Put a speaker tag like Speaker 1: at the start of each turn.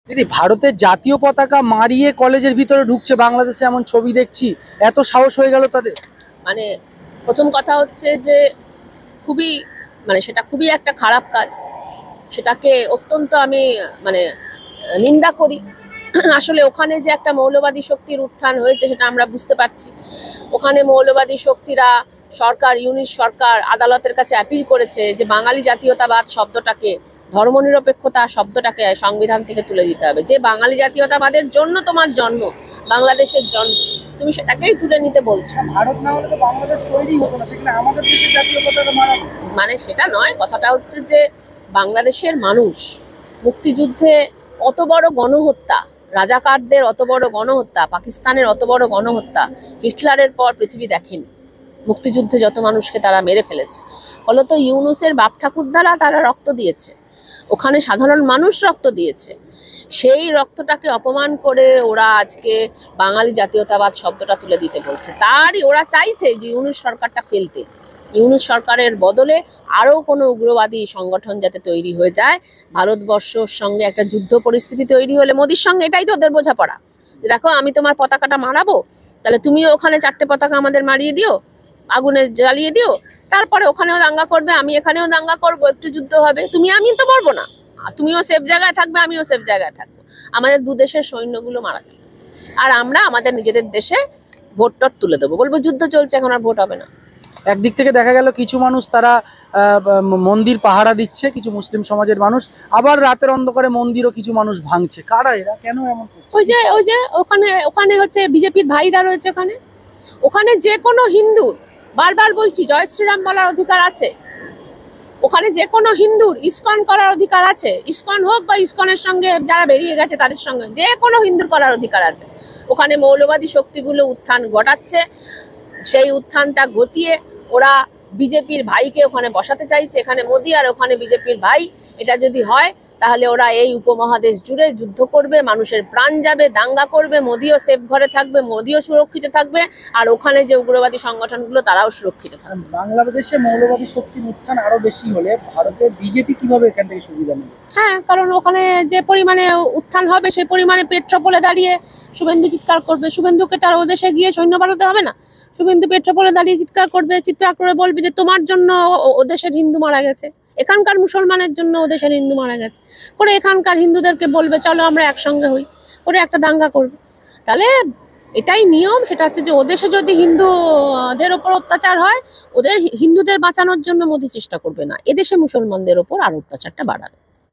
Speaker 1: দিদি, ভারতের জাতীয় পতাকা মারিয়ে কলেজের ভিতরে ঢুকছে বাংলাদেশে, এমন ছবি দেখছি, এত সাহস হয়ে গেল তাদের?
Speaker 2: মানে প্রথম কথা হচ্ছে যে খুবই সেটা খুবই একটা খারাপ কাজ। সেটাকে অত্যন্ত আমি মানে নিন্দা করি। আসলে ওখানে যে একটা মৌলবাদী শক্তির উত্থান হয়েছে সেটা আমরা বুঝতে পারছি। ওখানে মৌলবাদী শক্তিরা সরকার, ইউনিট সরকার আদালতের কাছে অ্যাপিল করেছে যে বাঙালি জাতীয়তাবাদ শব্দটাকে, ধর্মনিরপেক্ষতা শব্দটাকে সংবিধান থেকে তুলে দিতে হবে। যে বাঙালি জাতীয়তাবাদের জন্য তোমার জন্ম, বাংলাদেশের জন্ম, তুমি সেটাকেই তুলে নিতে বলছো।
Speaker 1: ভারত না হলে তো বাংলাদেশ তৈরি হতো না, সেখানে আমাদের দেশের জাতীয় পতাকা মারানো।
Speaker 2: সেটা নয়, কথাটা হচ্ছে যে বাংলাদেশের মানুষ মুক্তিযুদ্ধে অত বড় গণহত্যা, রাজাকারদের অত বড় গণহত্যা, পাকিস্তানের অত বড় গণহত্যা হিটলারের পর পৃথিবী দেখেনি। মুক্তিযুদ্ধে যত মানুষকে তারা মেরে ফেলেছে, ফলত ইউনূসের বাপ ঠাকুর দ্বারা তারা রক্ত দিয়েছে, ওখানে সাধারণ মানুষ রক্ত দিয়েছে। সেই রক্তটাকে অপমান করে ওরা আজকে বাঙালি জাতীয়তাবাদ শব্দটা তুলে দিতে বলছে। তারই ওরা চাইছে যে ইউনূস সরকারটা ফেলতে, ইউনূস সরকারের বদলে আরও কোনো উগ্রবাদী সংগঠন যাতে তৈরি হয়ে যায়। ভারতবর্ষর সঙ্গে একটা যুদ্ধ পরিস্থিতি তৈরি হলে মোদির সঙ্গে এটাই তো ওদের বোঝাপড়া। দেখো, আমি তোমার পতাকাটা মারাবো, তাহলে তুমিও ওখানে 4টে পতাকা আমাদের মারিয়ে দিও, আগুনে জ্বালিয়ে দিও, তারপরে ওখানেও দাঙ্গা করবে, আমি এখানেও দাঙ্গা করবো, একটু যুদ্ধ হবে, আমি তো মরবো না, তুমিও সেফ জায়গায় থাকবে, আমিও সেফ জায়গায় থাকবো, আমাদের দু দেশের সৈন্যগুলো মারা যাবে, আর আমরা আমাদের নিজেদের দেশে ভোট টট তুলে দেবো, বলবো যুদ্ধ চলছে, এখন আর ভোট হবে না।
Speaker 1: একদিক থেকে দেখা গেল কিছু মানুষ তারা মন্দির পাহারা দিচ্ছে, কিছু মুসলিম সমাজের মানুষ, আবার রাতের অন্ধকারে মন্দিরও কিছু মানুষ ভাঙছে। কারা এরা, কেন এমন করছে?
Speaker 2: ওই যে ওখানে ওখানে হচ্ছে বিজেপির ভাইরা রয়েছে ওখানে। ওখানে যে কোনো হিন্দুর, বারবার বলছি, জয় শ্রীরাম বলার অধিকার আছে। ওখানে যে কোনো হিন্দুর ইসকন করার অধিকার আছে, ইসকন হোক বা ইসকনের সঙ্গে যারা বেরিয়ে গেছে তাদের সঙ্গে যে কোনো হিন্দুর করার অধিকার আছে। ওখানে মৌলবাদী শক্তিগুলো উত্থান ঘটাচ্ছে, সেই উত্থানটা ঘটিয়ে ওরা বিজেপির ভাইকে ওখানে বসাতে চাইছে, এখানে মোদি আর ওখানে বিজেপির ভাই। এটা যদি হয় তাহলে ওরা এই উপমহাদেশ জুড়ে যুদ্ধ করবে, মানুষের প্রাণ যাবে, দাঙ্গা করবে, মোদিও সেফ ঘরে থাকবে, মোদিও সুরক্ষিত থাকবে, আর ওখানে যে উগ্রবাদী সংগঠনগুলো তারাও সুরক্ষিত থাকবে।
Speaker 1: বাংলাদেশে মৌলবাদী শক্তির উত্থান আরো বেশি হলে ভারতের বিজেপি কিভাবে এখান থেকে সুবিধা নেবে?
Speaker 2: হ্যাঁ, কারণ ওখানে যে পরিমাণে উত্থান হবে সেই পরিমাণে পেট্রোপোলে দাঁড়িয়ে শুভেন্দু চিৎকার করবে। শুভেন্দুকে তার ও দেশে গিয়ে সৈন্য বাড়াতে হবে না। শুভেন্দু পেট্রোপোলে দাঁড়িয়ে চিৎকার করবে, চিৎকার করে বলবে যে তোমার জন্য ও দেশের হিন্দু মারা গেছে, এখানকার মুসলমানের জন্য ও দেশের হিন্দু মারা গেছে, করে এখানকার হিন্দুদেরকে বলবে চলো আমরা একসঙ্গে হই, করে একটা দাঙ্গা করবে। তাহলে এটাই নিয়ম। সেটা হচ্ছে যে ওদেশে যদি হিন্দুদের ওপর অত্যাচার হয়, ওদের হিন্দুদের বাঁচানোর জন্য মোদি চেষ্টা করবে না, এদেশে মুসলমানদের ওপর আর অত্যাচারটা বাড়াবে।